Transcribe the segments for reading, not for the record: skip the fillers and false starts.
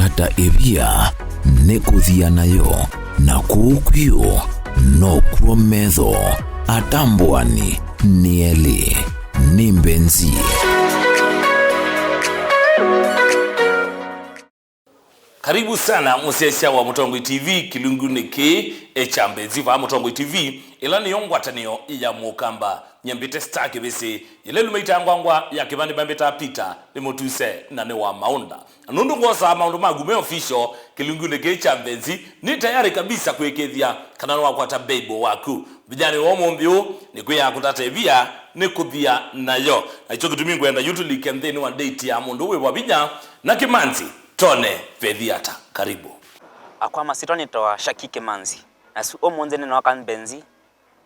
ata evia nekuthia nayo na kuukwiyo no kuometho atambwani nieli ni Mbenzi. Karibu sana musesha wa Mutongwe TV kilungune ke echa Mbenzi va Mutongwe TV ila ni yongwatanio ya mukamba nyambite stake bese ile lumeita ngwangwa ya kibandi bambeta pita ni motuse na ne wa maunda nundu ngosa maundu magume official kilungune ke echa Mbenzi ni tayari kabisa kuwekethia kanano wa kwata bebo waku vijani wa mombio ni kuya kutata bia ni kuthia nayo na icho kitumi kwenda YouTube likendeni wa date ya mundu we Wavinya na Kimanzi tone vethiata karibu akwa masito nitoa shaki Kimanzi asu omonze ni no kan Mbenzi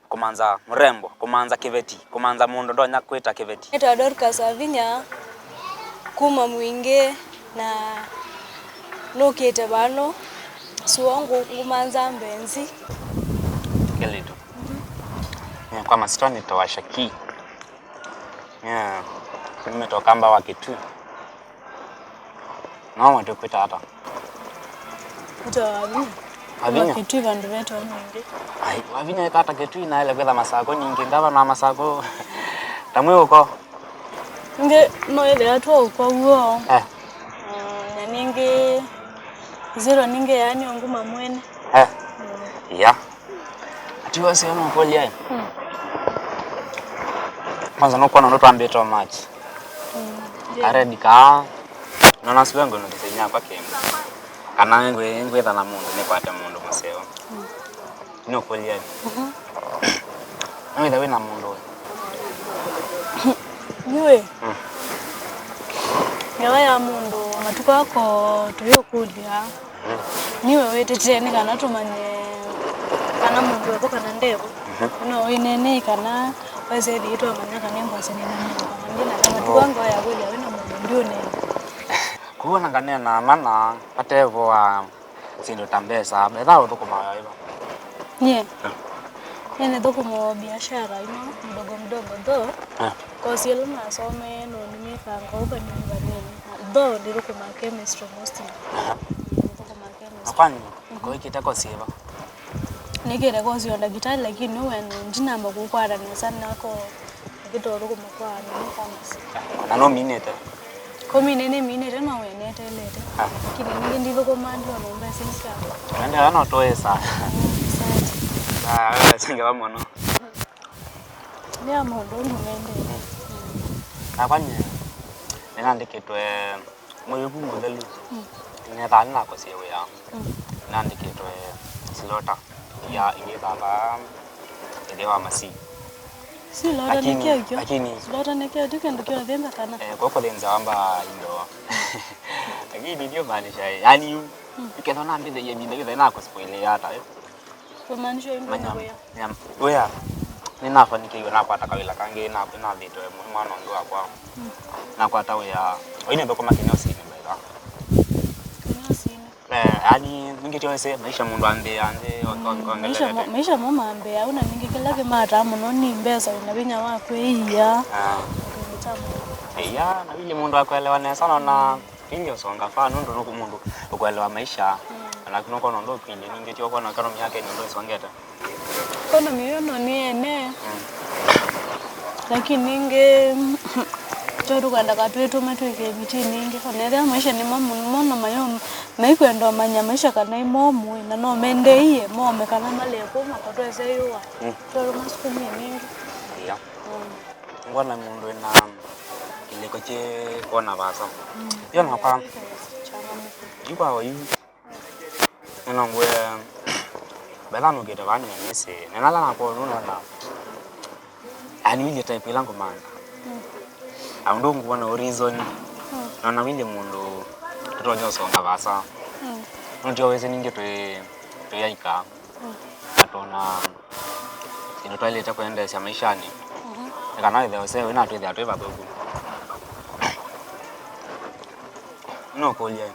kumanza mrembo kumanza kiveti kumanza mundu ndo nyakwita kiveti nitoa Dorcas Wavinya kuma mwinge na lokete bano suongo kumanza Mbenzi keleto kwa masito nitoa shaki nimetoka mba wa kitu no tukwita hata Wavinya kitu vandu vetu nyingi ai Wavinya kata kitu ina ile kwela masako nyingi ndaba na masako tamwe uko nge no ile atu uko huo na ningi zero ninge yani nguma mwene ya atiwa sema pole yani kwanza no kwa ndo tuambie match aredika nona sibengo no kisenya kwa kemba kana ngwe thana mundu ne kwate mundu museo no kulia nwe dawe na mundu niwe yawa ya mundu matukako tuyokulia niwe wetete ni kana tumanye kana mundu wako kana ndebo no inene kana wazedi itu amanya kana ngwase ni mundu kana kama tukango ya kweli awena mundu ndio ne kuona ngane na mana patevo wa sindo tambesa betha utukuma iba nene dokumo biashara ino mdogo do kosi yelo na some no nimepanga uba ni nganeni do ndikuma chemistry mostly ndikuma chemistry apani ko ikitako siba nikere kosi onda gitali lakini when njina makukwara na sana ko kitoro kumakwa ni pharmacy na no minete komi nene minete no wenete lete kini ningi ndiko komandi wa nomba sinka nende ana toesa singa wamono ya mondo ngende apanye nandikitwe moyo modelu ne dana ko sewe ya nandikitwe silota ya inge baba ndewa masi si lota nekyo lakini lota nekyo dikendo kyo themba kana koko lenza wamba indo lakini ndio maanisha yani ikethona mbithe yeminde kithe na ko spoiler hata kwa maanisha indo ya oya ninafanikiwa na kwata kawila kange na thito mwana wangu wakwa na kwata ya oine ndo kama kinyo sini bega yani ningetio se maisha mundu ande maisha mama ambe una ningi kila ke mara muno ni mbeza ina binya wakwe iya iya na vile mundu akwelewa sana na ingi songa fa ndo nuko mundu ukwelewa maisha na kunoko ndo pindi ningetio kwa na karomi yake ndo songeta kono miyono ni ene lakini ninge Toru kwenda katwetu matweke biti ningi konera maisha ni mono mayo maikwenda manya maisha kana imomu na no mendeiye mome kana maleko makotweze yuwa toru masukumi ningi ya ngwana mundu na kileko che kona basa yo na pa yuba wa yu na ngwe belano gete bani mese na la ko no na ani ile type langu manga aundo ngwana horizon na wile mundu kutonya songa basa ndio weze ninge to yaika atona ino toilet ya kuendesha maishani kana ile wase wena tu ile atoiva gogo no kolia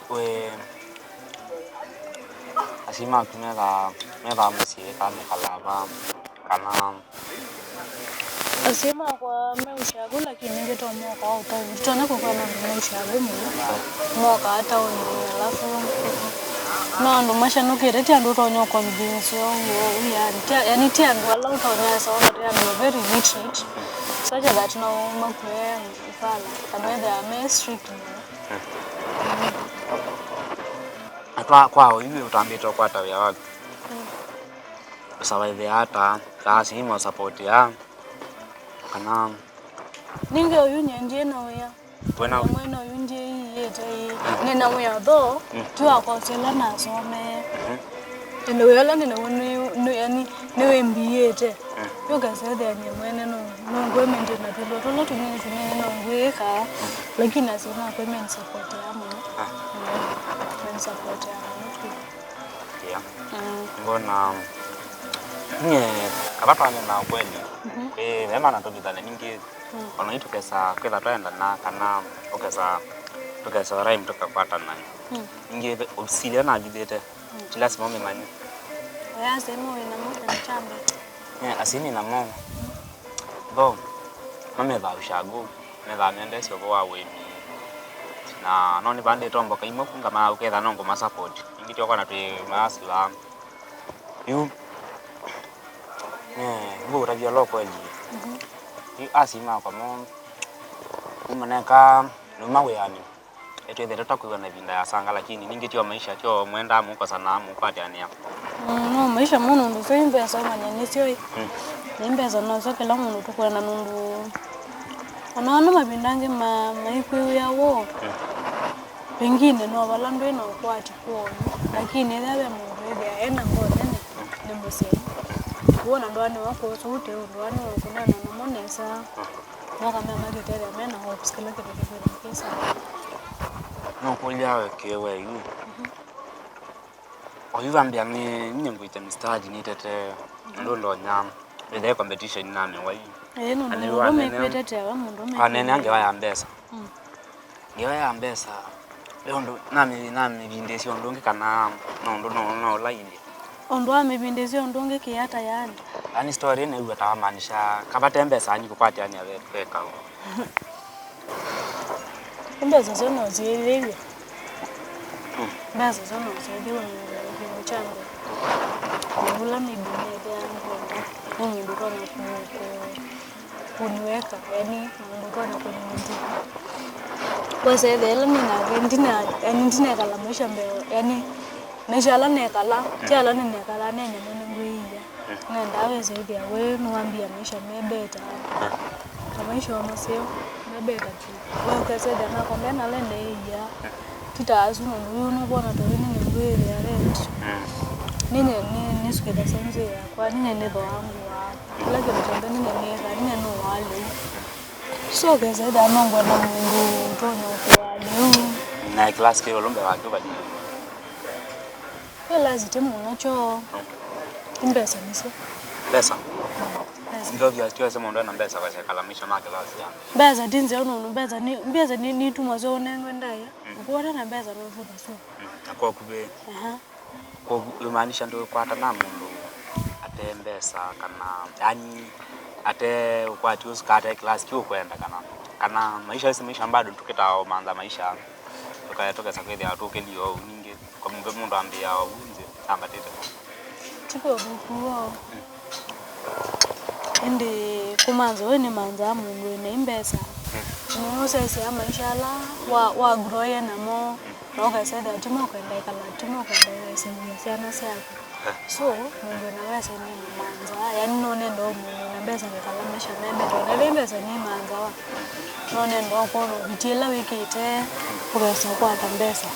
we asima kunela meva musi kana kalava kana Asema kwa meushago lakini ngeto moka au tau. Tutana kwa meushago moka hata oni alafu no ndo masha nukire ti ando tonyo kwa Mbenzi yani ti ando ala utonya so but ando very literate such that no makwe fala and they are very strict. Atwa kwao hivi utambito kwa tawia wako. Survive hata kasi himo support ya kana ninge oyunye ndiye na ya wena mwena oyunje yete nina mwa do tu akosela na some ndo yala nina wonu yani ne mbiyete yoga sede ni mwene no ngwement na tolo tunene no ngweka lakini asina kwa support ya mo support ya mo ya ngona nye kapatana na kweli wema na tobitana ningi onaito kesa kwela twenda na kana okesa rai mtoka kwata na ningi obsilia na gidete kila simame manye ya semo ina mo chamba asini na mo bo mame ba ushago me ba nende sio kwa we na noni bande tombo kaimo kunga ma uketha nongo ma support ningi tokana twe masla yu bora vya loko eli asima kwa mo umaneka numawe yani etwe ndeta kuwa na vinda ya sanga lakini ningitio maisha cho mwenda mu kwa sana mu pate yani no maisha muno ndo sembe so manyane sio nembe zo no so kila muno tukwa na nundu ona mabindange maikwe yawo pengine no balando ino kwati kwa lakini yabe mu rede ena ngone ni musema kuona ndwani wako sote ndwani kuna na monesa mwaka mama kitere mena hopes kila kitu kisa no kulya kewe yu oyiva mbya ni nyengwite mstadi ni tete ndo nyama ile competition nami wai no ndo mekwetete wa mundu me anene ange wa mbesa ngewa ya mbesa ndo nami vindesi ndo ngikana no laini ondo amebindezi ondonge kiata yani ani story ne uwa tawamanisha kabate mbesa anyi kukwati yani awe kweka mbeza zono zielewe mbeza zono zielewe ni mchango ngula mibinede yangu mundu kana kuniweka yani mundu kana kuniweka kwa sababu ile nina kala maisha mbeo yani meshala nekala tyala nekala nene ngwiya ngendawe zaidi ya wewe nuambia maisha mebeta maisha wamaseo mebeta tu wewe kaza na kwambia na lende ya titazu nuno bona to nini ngwele ya rent nini nisukeda senze ya kwa nini nebo wangu wa kila kitu chambe nini neka nini no wale so kaza da nongwa na mungu tonyo kwa leo na class ke olombe wake bali Wela zitimu unacho mbesa niso. Mbesa? Ndio vya tiwa sema ndo na mbesa kwa kalamisha make basi ya. Mbesa dinze ono mbesa ni tuma zo nengo ndaya. Kuona na mbesa no vuta so. Akwa kube. Kwa kumaanisha ndio kwata na mundu ate mbesa kana yani ate kwa tiwa skata class kio kwenda kana maisha si maisha bado tukitao manza maisha. Tukatoka sakwedi atoke lio ninge kwa mundu ambia unze amba tete tipo bukuo ende kumanza wene manza mundu ne mbesa no sese ama inshallah wa groye namo noka saida timo kwenda kala timo kwenda sana sana so mundu na wese ni manza yani none ndo mundu na mbesa kala mesha nebe to mbesa ni manza wa none ndo kono bitila wikite ukasa kwa mbesa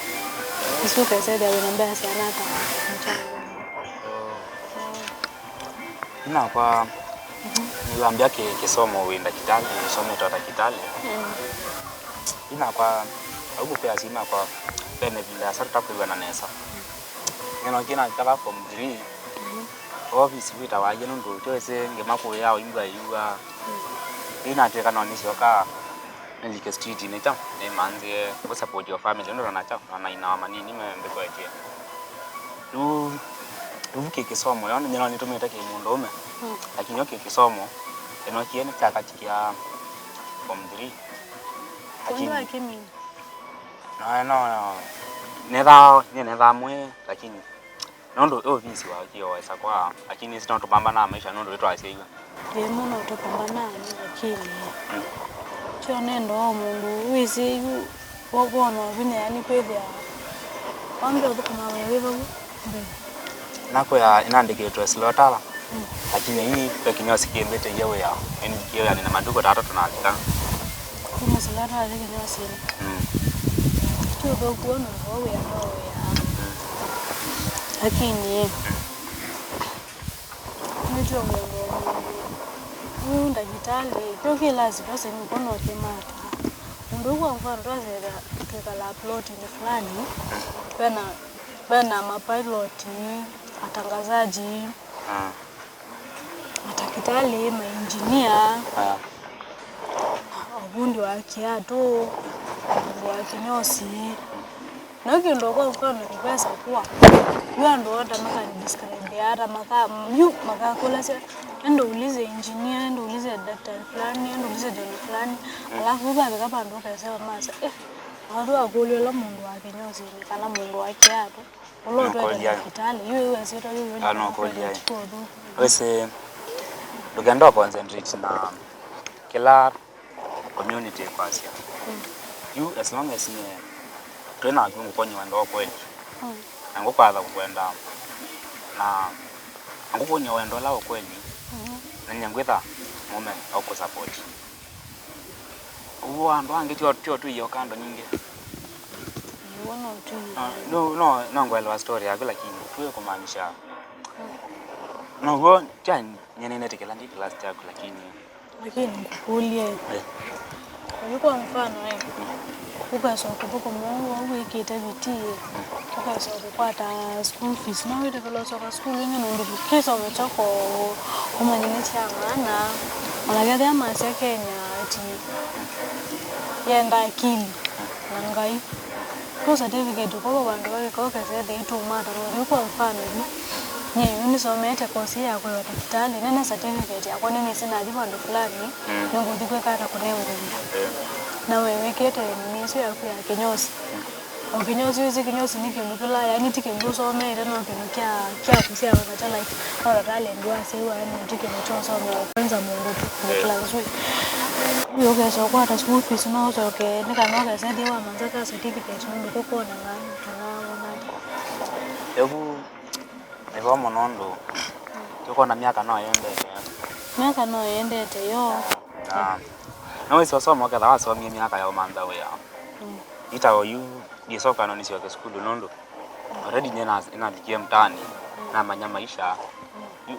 isuka saida wena mbesa anata ina kwa niambia kisomo uenda Kitale somo tota Kitale ina kwa au pia sima kwa pene vile sarta kwa na nesa neno kina kaba form 3 office vita waje ndo twese ngemako yao imba yuwa ina teka na nisi waka nilike street nita ne manze kwa support your family ndo na cha na ina manini mbeko yake tu tuvuke kisomo yani neno nitumeta ke mundume lakini yoke kisomo eno kieni chakachikia form 3 Kumbe kimi. No nenda mwe lakini nondo ofisi wa kiweza kwa lakini sina tupambana na maisha nondo wetu asiiga Muno tupambana lakini cho nendo mundu wisi wabona vine yani kwethia wambe ukuma wewe babu nako ya inaandikitwe slotala lakini hii pekinyosi kiembete yewe ya yani kiyo ya nina maduko tatu tunaandika kuma slotala kinyosi kio kwa kuona wewe ya lakini ndio Munda vitali toki lazima sasa mkono kimata ndugu mfano twazera tukala plot ni fulani bana mapilot atangazaji matakitali maengineer abundi wa kiatu wa kinyosi na kindo kwa mfano kipesa kwa hiyo ndo hata maka ni describe hata maka kula ndo ulize engineer ndo ulize daktari fulani ndo ulize deni fulani alafu baba kapa ndo kaisema masa watu akolela mundu wa kinyosi kana mundu wa kiatu ulo ya kitale hiyo asito hiyo anakolia wese lugendo concentrate na kila community kwasia you as long as ni tuna kungu kwenye wando kweli ngokwaza kwenda na ngokunya wendo lao kweli na nyangwetha mume au ku support uwa ndo angitio tu hiyo kando nyingi no ngwelewa story yako lakini tuwe kumaanisha no go tani nyenene tekela ndi class yako lakini kukulie kwa mfano ukasoma kuko Mungu au ikita vitie ukasoma kupata school fees na wewe developer school ngene ndo kisa umechoko umanyine changana malagade ya masi Kenya ati yenda akili nangai kwa certificate kwa bantu kwa kaze itu mata ndo kwa mfano ni unisomete kosi yako ya kitali nene certificate yako nene sina jibu ndo fulani ngo dikwe kata kunewe na wewe kete ni sio ya kinyosi kinyosi hizi kinyosi ni kimutula yani tikimbuso mere no kia kusia wakati like ora kale ndio asiwa yani tikimchoso na kwanza mungu class week hiyo kesho kwa hata school fees no so ke nikanoga sasa wa manzaka certificate ndio kwa na ngani tunaona evo monondo tuko na miaka no yendete yo no so so moka da so miaka ya manza we ya ita you gisoka no nisiwa school nondo already nena inafikia mtani na manyama maisha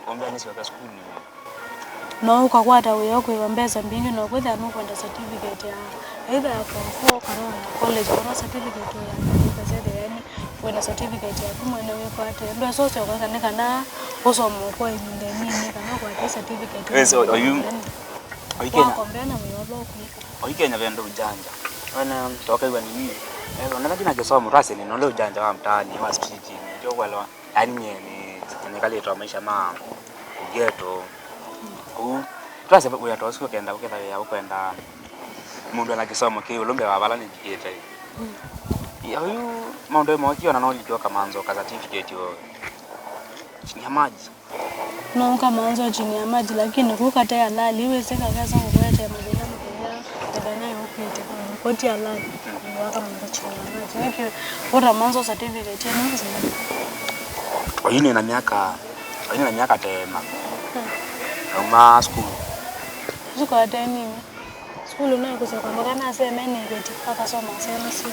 omba nisiwa school no ukakwata wewe kwa mbeza mbingi no kwenda no kwenda certificate ya either ya form 4 kana college kuna certificate ya kazi yani kuna certificate ya kuma na wepate ndio sote kwa kana usomo kwa nini kana kwa certificate yes Wavinya kombena mwiolo Wavinya vendo ujanja wana toka iwa ni unaona kina kusoma rasi ni nole ujanja wa mtaani wa street ndio kwelewa yani ni kali tu maisha ma geto rasi wewe atosuko kenda ukenda ya ukwenda mundu anakisoma kile ulombe wa bala ni kite huyu mambo yao kiona na ulijua kama anzo ka certificate yo chini ya maji no kama anzo chini ya maji lakini kukata ya lali iwe seka kaza ngwete maji ya ndani ya upite koti ya lali waka mambo chini ya maji hivi bora manzo certificate ni nini wengine na miaka tena kama school zuko hata nini school unayo kusema kwamba kana sema ni ngeti paka soma sema si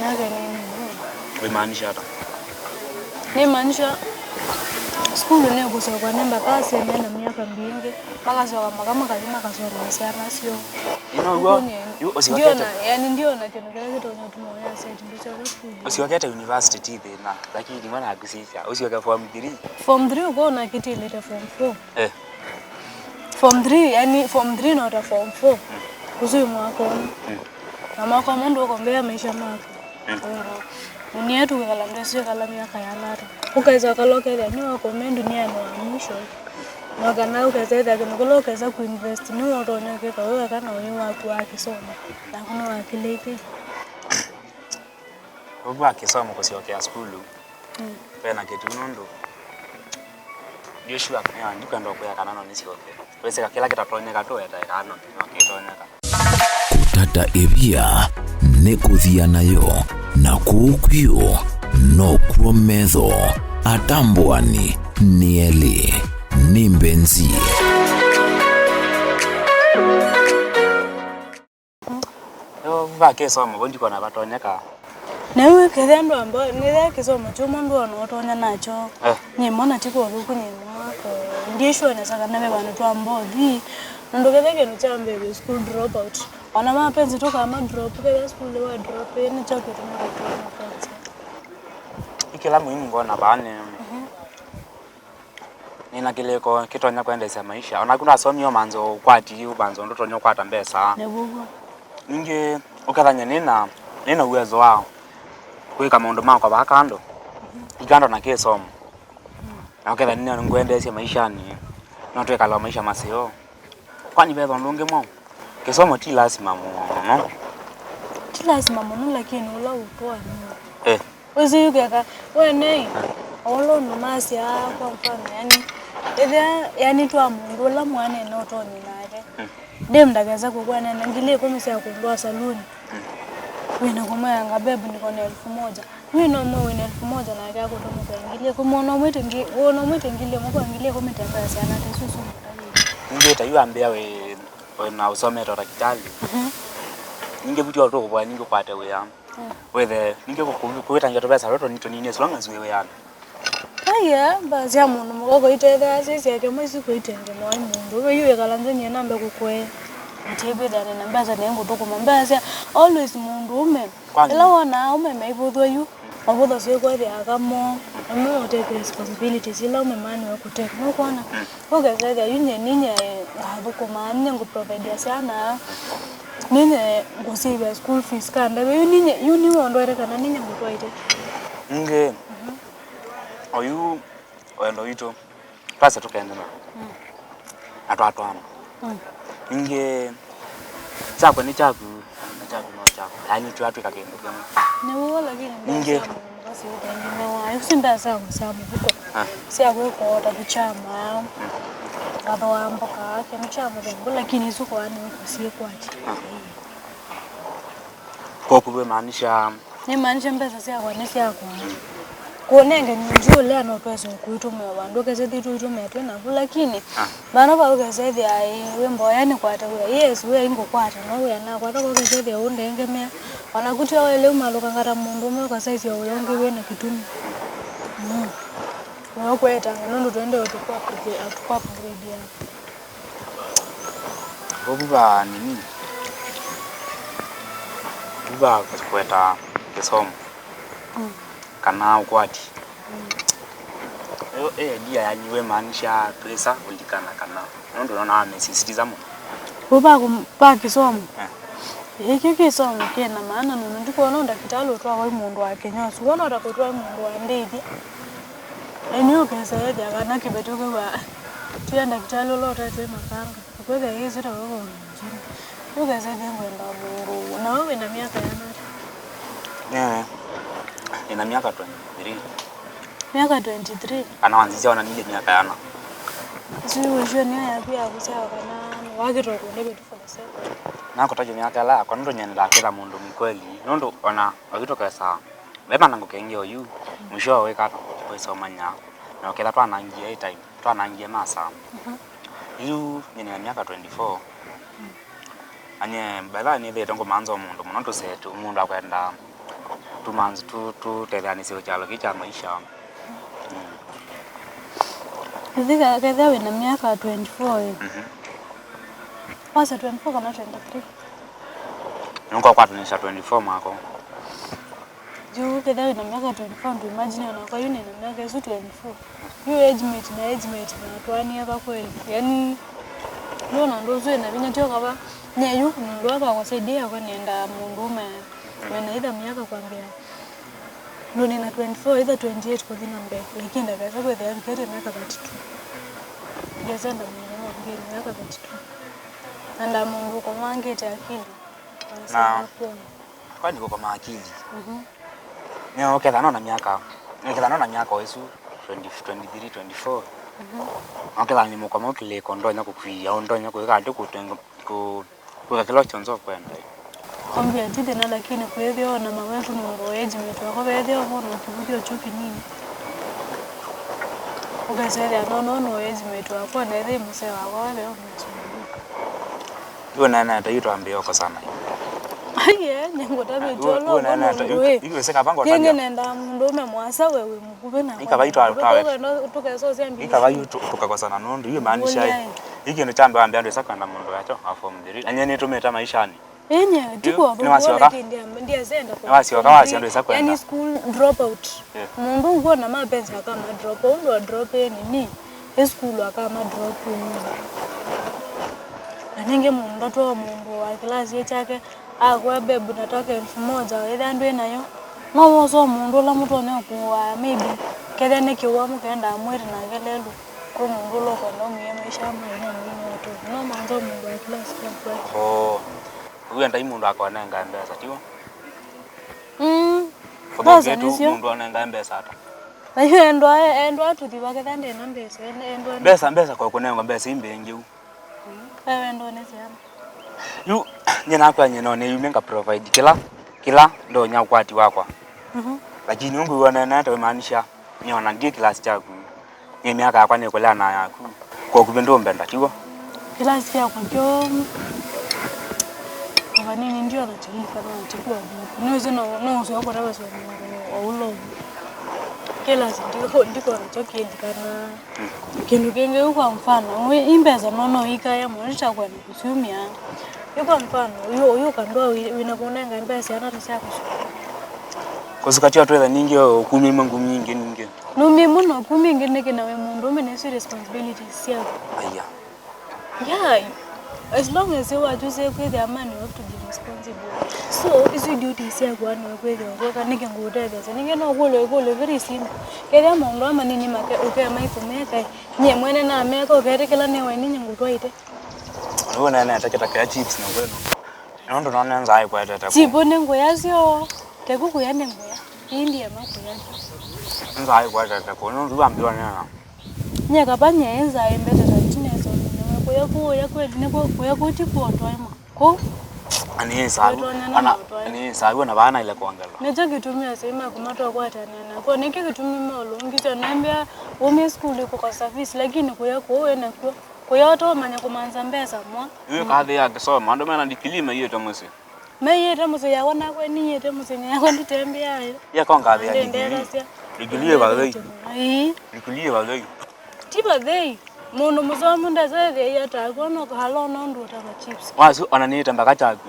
naga nini kumaanisha hata ni maanisha school unayo kusema kwa namba kasi na miaka mbingi paka sio kama kazima kasoro sana sio usiwakete yani ndio na tena kile kitu tunatumia sasa ndio school usiwakete university tena lakini maana akisisha usiwake form 3 uko na kitu ile form 4 form 3 yani form 3 na form 4 kuzui mwako na mwako mendo uko mbele maisha mako ni yetu kala ndio sio kala miaka ya lata ukaiza kaloke ile ni wako mendo ni ya mwisho no kana ukazeta kino ukaweza kuinvest ni utonye keka wewe kana wewe wako akisoma na kuna wakileke Obu akisoma kusiokea skulu pena kitu nondo Joshua ya ndiko ndo kwa kana no nisioke wese kila kitatonyeka to eta kana kitonyeka Kutata ebia nekuthia nayo na kukwio no kuometho atambwani nieli ni Mbenzi. Vakesoma bondi kona batonyeka Newe kethendo ambayo nile kisoma chuma ndo anotonya nacho nyemona tiko ruku nyemako ndisho nesaka nebe bana tu ambodi ndo ketheke no chambe school dropout ona mapenzi toka ama drop kaya school wa drop ni chako tunaona kwanza ikila muhimu ngona bane nina kileko kitonya kuendesha maisha ona kuna somio manzo kwati ubanzo ndotonya kwata mbesa nebugo ninge ukathanya nina uwezo wao kwika maundu mako bakando igando na kesomo na uketha nina ngwendesha maisha ni no twekala maisha masio kwani betho ndunge mo kesomo ti lazima no ti lazima muno lakini ula upoa ni wezi yukeka wene olo numasia kwa mfano yani twa mundu ula mwane no toni nare dem ndagaza kukwana nangilie komisa kuondoa saluni wina kama yanga bebu niko na 1000 wina mwa wina 1000 na yako kutoka kuingilia kumuona mwete ngilie mko angilia kwa mitandao sana tasusu ninge tayu ambia we na usome tora kitali ninge buti watu kwa ninge kwate we ya whether ninge kuweta ngeto pesa roto nito nini as long as we ya aya bazi amundu mukoko iteza sisi yake mwisi kuitenge no mundu we yuye kalanze nyena mbe kukwe Mtebe dane nambaza nengo toko mambaza always mundu ume ela wana ume maibudho yu mabudho sio kwa ya kamo no take responsibilities ila ume mani wa kuteka no kuona oga zaidi yunye ninye ngabuko mane ngo provide sana ninye ngosiba school fees kanda we ninye yuni wondo era kana ninye ngotwaite nge oyu wendo ito pasa tukaenda na atwatwana Ninge chako ni chako no chako yani tu watu kakendo kama ne wo lakini ninge basi ndio wa yusinda sawa huko si ako ta kuchama bado amboka kama chama ndio lakini siko ani kusie kwati kwa kubwe maanisha ni maanisha mbeza si ako nesi yako kuonenge njoo leo no pesa kuitume abantu kezedi tuitume tena lakini bana ba kezedi ai wembo yani kwata yes we ingo kwata no we na kwata ko kezedi undenge me wanakuti wale umaluka ngara mundu mwe kwa size yao yonge we na kitumi wao kweta nondo tuende tukua upgrade ya bobuba nini buba kweta kesomo kana ukwati dia yanyiwe maanisha pesa ulikana kana ndo naona amesisitiza mo buba kumpa kisomo hiki kisomo kina maana nono ndiko naona kitalo twa wa mundu wa Kenya so wana utakotwa mundu wa ndege enyo pesa yaje kana kibetoke kwa tuenda kitalo lota tena kanga kwega hizo ta wao njini uga zaidi ngwenda mungu na wewe na miaka yana ina miaka 23 miaka 23 anaanzisha wana nile miaka yana sio joni ya pia kusawa kana wagitoko ndebe tufasa na kotaje miaka la kwa ndo nyenda kila mundu mkweli nondo ona wagitoka saa bema nango kengeo yu mwisho weka hata pesa umanya na ukela tu anaingia time tu anaingia masa yu nina miaka 24 anye bala ni ile tongo manzo mundu munondo setu mundu akwenda tumanzi tu tedani sio chalo kicha maisha Ndika kadhaa na miaka 24 Wasa 24 kana 23 Nungo kwa tunisha 24 mako Juu kadhaa na miaka 24 ndo imagine unakuwa yuni na miaka 24 Hiyo age mate na twani hapa kweli yani ndio ndo zoe na vinya tio kaba nyeyu ndo hapa kusaidia kwa nienda mundume wena ida miaka kwambia ndo nina 24 either 28 kwa dina mbe lakini ndakaza kwa the kete miaka 32 ndiazenda mwana ngeni yaka 22 anda mungu kwa mangete akili na kwa niko kwa akili ni okay na miaka nikidhana na miaka wesu 23 24 okay ni mko kama kile kondonya kukwia ondonya kwa kati kutenga kwa kilo chonzo kwenda kwambia tide na lakini kwethio na mawetu mungu eji metu kwa kwethio hono kibudio chupi nini ukasema no eji metu kwa na ile mse wako wale hiyo nana tayitwambia kwa sana aye nyengo tabe jolo hiyo seka bango tanya kenge nenda mundume mwasa wewe mukube na ikabaitwa tawe tukasosia mbi ikabayu tukakosana nondo hiyo maanisha hiki ni chambe ambia ndio saka na mundu yacho afom diri anyeni tumeta maishani yenye tiko hapo ndia zenda kwa wasi ndio saka yani school drop out mundu uko na mapenzi kama drop out wa drop nini school akama drop ninge mundu to mundu wa klasi yake akwa bebu natoka 1000 ile ndio nayo no so mundu la mtu ne kwa maybe kile ne kiwa mkaenda mwiri na gelelu kwa mundu lo kwa ndo mwe maisha mwe tu no manzo mundu wa klasi kwa oh huyo ndai mundu akona ngamba za tiwa Sasa tu mundu ana ngamba hata na hiyo ndo tu dibake tande na mbesa ndo mbesa kwa kuna ngamba simbengi wewe ndo nesiana yu nyina kwa nyina ne yumenga provide kila ndo nya kwati wakwa lakini ungu wana nata maanisha niona ndie class chako ni miaka yakwa ne kula na yako kwa kupendo mbenda tiwa class yako jo kwa nini ndio anachika na chukua niweze no sio kwa sababu wa ulo class ndiko anachoki ndikana kindu kenge kwa mfano imbeza nono ikaya mwisha kwa kusumia yuko mfano uyo kandwa winakunenga mbesa yana tasaka kusukati watu wetha ningi 10 mangu mingi ningi numi muno 10 ngine kina we mundu mene responsibilities yako yeah as long as you are just with the man you have to be responsible so is your duty yako ani wewe kwa nige ngudebe ninge no gole very simple kile mundu ama nini make uke maikumeka nye mwene na meka ukere kila ne wani nyingutwaite unaona na atakata chips na kwenu nondo naanza hai kwa tata chibone ngoyazio tekuku yane ngoya India makuyaje nza hai kwa tata ko nondo ambiwa nana nyaka banya enza embeta tinezo kuya kweli kuti kuotwaima ko ani sabu na bana ile kuangala nejo kitumia sema kumatwa kwa tanana kwa niki kitumia molongi nambia umi school iko kwa service lakini kuya wewe na kwa watu manya kumanza mbesa mwa hiyo kadhi yake so mando maana ndikilima hiyo tamusi meye tamusi ya wana kwa ni tamusi ya kwa nditembea ya kwa kadhi yake ndikulie balei ndikulie balei tiba dei mundu muzomu ndazeze yata kono halo nondo tama chips wasu ananiita mbaka chako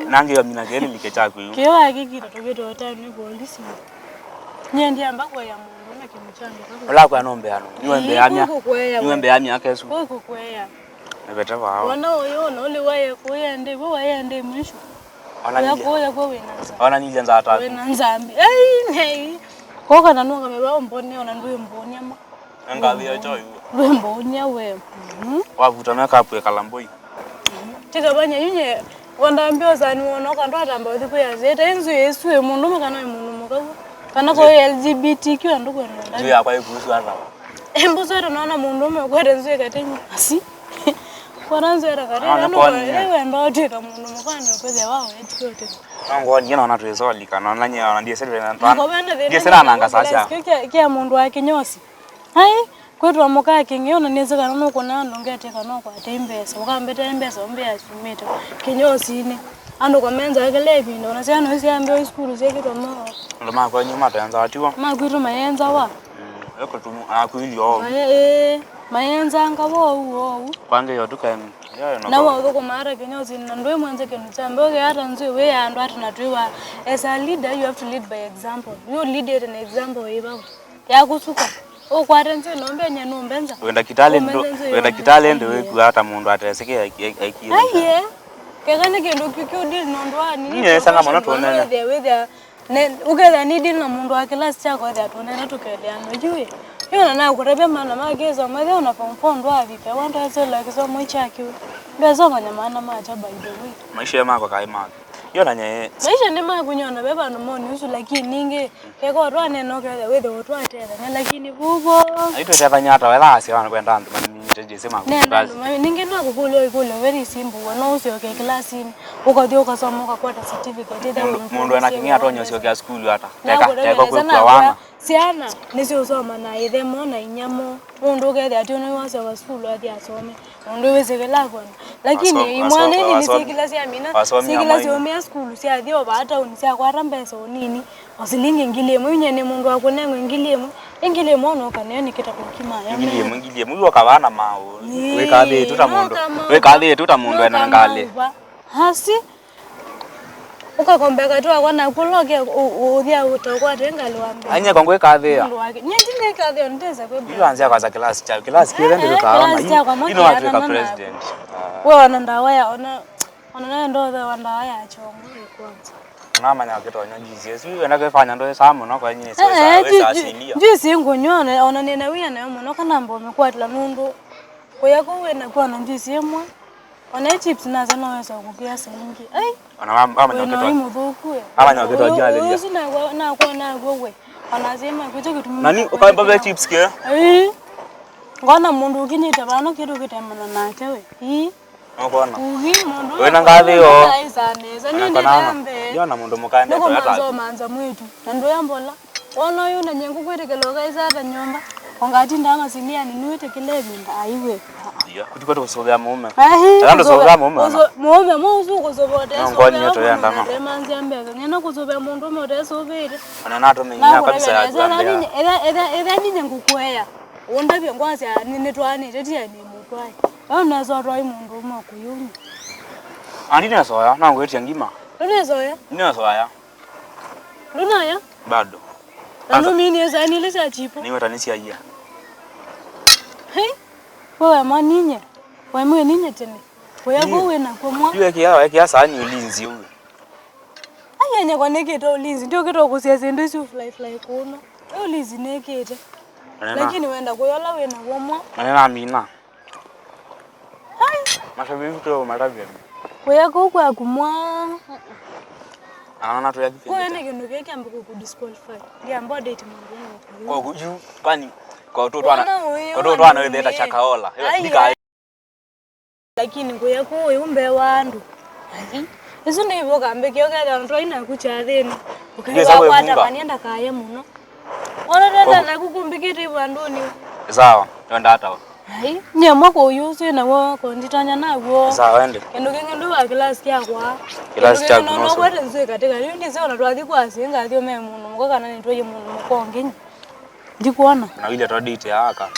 nange yo mina gere like chako hiyo kiyo hakikita togeto watani polisi nyendi ambako ya mundu na kimuchanga wala kwa nombe ano niwembe amia kesu kwa kukwea nebeta wao wana oyo no le waye kuyende bo wayende mwisho ya kwa wenanza wana nilenza hata wenanzambi ai nei kwa kana nuka meba mbone ona nduye mbone ama ngavi ya choyo mbone we wavuta makeup ya kalamboi tikabanya yinye wandambio zani wono kanto atamba uthiko ya zeta enzo yesu mundu makana mundu mukago kana ko LGBTQ anduko ndo ndio yakwa ikuhusu hata embuzo naona mundu umekwenda nzo ikatenyi asi kwanza era kare no ewe ndo tika mundu mukana kweze wao etikote ngo nyina ona twezoli kana ona nyina ndiye sele na ndiye sele nanga sasa kia mundu wake nyosi hai kwetu amuka kingiona neze kana no kona ndongete kana kwa tembesa ukambeta embesa ombe asumita kinyosi ni ando kwa menza akelebi ndo na sana isi ambe school zeke to mo ndo ma kwa nyuma tanza atiwa ma kwitu mayenza wa yoko tu akuili yo mayenza ngabo uwo kwange yo tuka yayo no na wa ko mara kinyosi na ndo mwanze kenu chambe oke hata nzwe we ando hata natwiwa as a leader you have to lead by example you lead an example yeba ya kusuka ukwarenze nombe nyano mbenza wenda kitale ndo we hata mundu ateseke aikira aiye kegane kendo kikyo nondwa nini nye sanga mwana tuonana ne ukeza ni deal na mundu wa class chako ya tuonana tukeleana ujue Yona na kurebe mana mageza mwe ona pompondo avipe wanda zola kisomo chake. Ndio zoma nyamana macha by the way. Maisha yako kaima. Yona nye. Maisha ni makunyona beba no moni usu lakini ninge keko rwane no kele wewe watu atela lakini bubo. Aito tata nyata wala asi wana kwenda ndu mani niteje sema kubazi. Ninge ndo kukulo very simple wana usio ke class ni. Ukadio ukasoma ukakwata certificate mundu anakingia tonyo sio kia school hata. Teka kwa wana. Siana nisio soma na idemo na inyamo. Mundu kethe ati ono wase wa school ati asome. Mundu wezekela kwa. Lakini imwane ni sikila sia mina. Sikila sio mia school sia dio bata unisia kwa rambesa onini. Osilinge ngilemo nyene mundu akonengo ngilemo. Ngilemo no kanene kita kukimaya. Ngilemo uyo kabana mao. Wekade tutamundu. Wekade tutamundu ena ngale. Hasi ukakombeka tu akona kuloke uthia utokwa tengalwambe anya kongwe kathia nyendine kathia ndeza kwebe ilo anzia kwanza class kile ndio kaona ino watu ka president wewe wanandawa ya ona ndo wandawa ya chongo kwanza namanya kitonyo Jesus wewe ndakefanya ndo samu no kwa nyine sasa asilia ndisi ngonyona ona nena wiya nayo mono kana mbo mekwatla nundu koyako wena kwa ndisi yemwe ona chips nazo naweza kukia sengi ai ona mama nyoketo ama nyoketo jale ya usi na kwa wewe anasema kucho kitu nani ukaimba vya chips kia ngona mundu ukinyita bano kitu kitemana nake we ngona mundu wewe nangathi yo aisaneza nini nambe yona mundu mukande to hata ndio manza mwitu na ndo yambola ona yuna nyengu kwetekeloka isata nyomba ongati ndama sinia ninuite kilevinda aiwe kutiko kusogea mume ndo sogea mume muzu kuzobote ngoni yeto ya ndama manzi ambeza nyena kuzobe mundu mote sobere ana nato menya kabisa ya ndani eda ninye ngukweya onda byongwazi nini twani teti ya ni mutwai ona zo roi mundu mo kuyuni ani na soya na ngweti ngima lune soya ni soya luna ya bado anu mini ezani lesa chipo ni watanisia hia wewe maninye wewe ninye tena wewe na kwa mwa yeye kiasa ani ulinzi huyo ayenya kwa neketo ulinzi ndio kitu kusiasa ndio si fly kuno ulinzi nekete lakini wenda kuyola wena kwa mwa na amina mashabi vitu maravia wewe kwa kumwa ana tu yake kwa nini kindu kike ambako ku disqualify ndio ambao date mungu kwa kuju kwani kwa watoto ana wewe chakaola ndika lakini ngoya ko umbe wandu ai izo ndivyo kambe kyoga ndo ina kuchatheni ukiwa kwata kanienda kaye muno ona tata na kukumbikiti bandoni sawa twenda hata ai nyamwa ko yusu na wo ko nditanya nawo sawa ende endo kenge wa class yakwa class cha kuno no kwete nzwe katika hiyo ndizo na twathi kwa singa thio me muno muko kana ni twaye muno mukonge ndikuona na ile twadite haka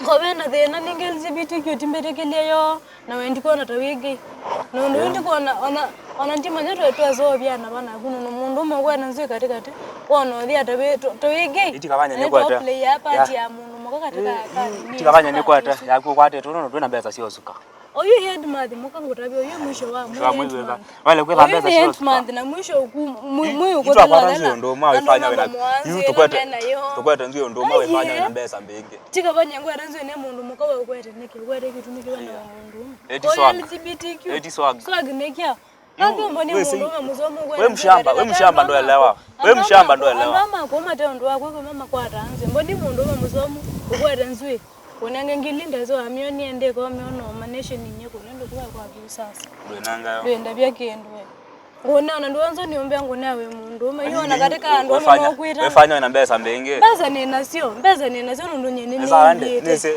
ngobena thena ninge LGBTQ timberekelia yo na wendi kona tawigi no ndi kona ona ntima nyeto twazo byana bana kuno no mundu mwe na nzwe katikati wono thia tawigi itikabanya ni kwata play hapa ya mundu mko katika kani itikabanya ni kwata yako kwate tuno twena besa sio suka oyu head month mukangutabyo oyu mwisho wa mwezi wale kwa besa sio head month na mwisho mwe uko tala nzio ndo mawe fanya wena yu tukwete nzio ndo mawe fanya wena besa mbinge tikabanya ngwera nzio ne mundu mukawe ukwete niki ukwete kitu niki bana mundu eti swag nekia hapo mboni mundu muzomo wewe mshamba ndo elewa mama kwa mateo ndo wako mama kwa tanze mboni mundu muzomo ukwete nzio Unange ngilinda zo amioni ende kwa miono manation ninye kunendo kwa sasa. Lwenanga. Lwenda bya kendwe. Ngona nduanzo niombe yangu nawe mundu. Mayona katika ndo nokuita. Wewe fanya na mbesa mbenge. Mbesa nina sio ndo nyenye ni.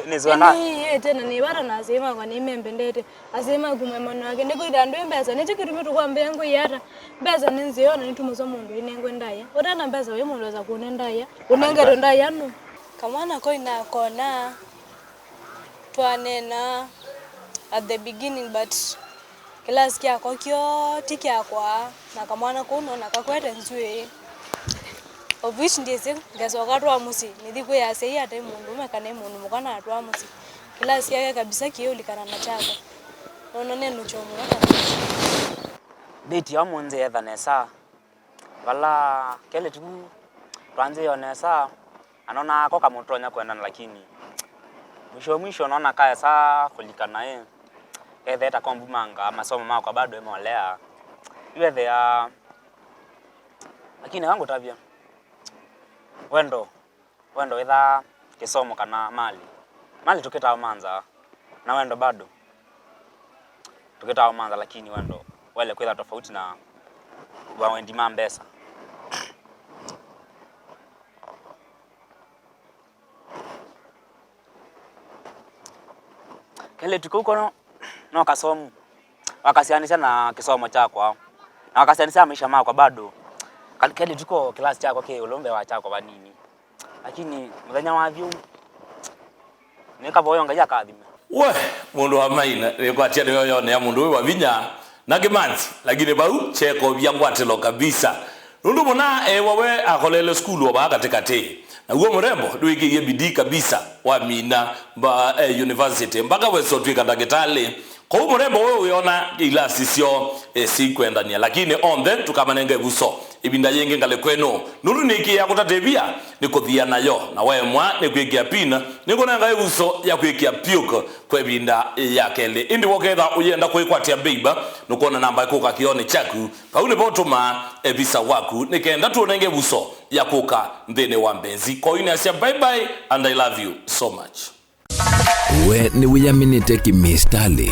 Nizo na. Ni tena ni bara nasema kwa ni membe ndete. Asema kumemano yake ndiko ida ndo mbesa. Nicho kitu mitu kwa mbengo yata. Mbesa ninziona nitumoza mundu inengo ndaya. Odana mbesa we mundu za kunenda ya. Unenge ndaya no. Kamana ko ina kona twanena at the beginning but class yako kyo tiki yakwa na kamwana kuno na kakwete nzwe of which ndize ngasoka twa musi nithiko ya sei ate mundu mekane mundu mukana atwa musi class yake kabisa kiyo likana na chako nono neno chomo date ya munze ya dhanesa wala kele tu twanze yonesa anaona koka mtonya kwenda, lakini mwisho naona kaya saa kulikana yeye ethe takombumanga masomo mako bado emolea iwe thea, lakini wangu tabia wendo etha kisomo kana mali tukita manza na wendo bado tukita manza, lakini wendo wale kwenda tofauti na wawendi mambesa. Kile tuko no kasomo wakasianisha na kisomo chako na wakasianisha maisha mako bado kile tuko class chako ulombe wa chako ba nini, lakini mthenya wa vyu nikaboyonga ya kadhime we mundu wa maina nikwatia ndio ya mundu wa Wavinya na Kimanzi, lakini bau cheko byangwatelo kabisa nundu mona wawe akolele school wa katikati na uo mrembo duikiye bidii kabisa wa mina ba university mpaka weso twika ndagitali kwa uo mrembo wewe uiona ila sisio sikwenda nia, lakini on then tukamanenge buso ibinda yenge ngale kweno nuru niki ya kutatebia nikuthia nayo na wemwa nikwikia pina nikunanga ibuso ya kwikia piuko kwa ibinda ya kele indi woketha uyenda kwikwatia beiba nukona namba ikuka kione chaku paune botuma ebisa waku nikenda tuonenge buso ya kuka ndene wa Mbenzi kwa ina asia bye bye and I love you so much. We ni wiyaminite kimistali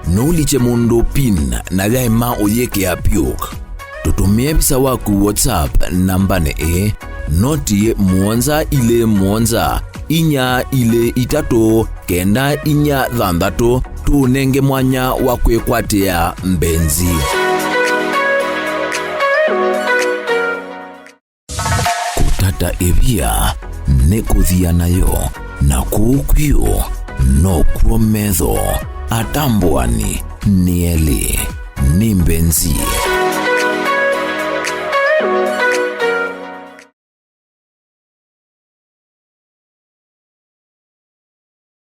nuliche mundu pin na gaima uyeke ya piuk tutumie bisa waku WhatsApp nambane noti muonza ile muonza inya ile itatu kenda inya thambatu tunenge mwanya wa kwikwatia Mbenzi. Kutata evia nekuthia nayo na kukwio no kuometho atambwani nieli ni Mbenzi.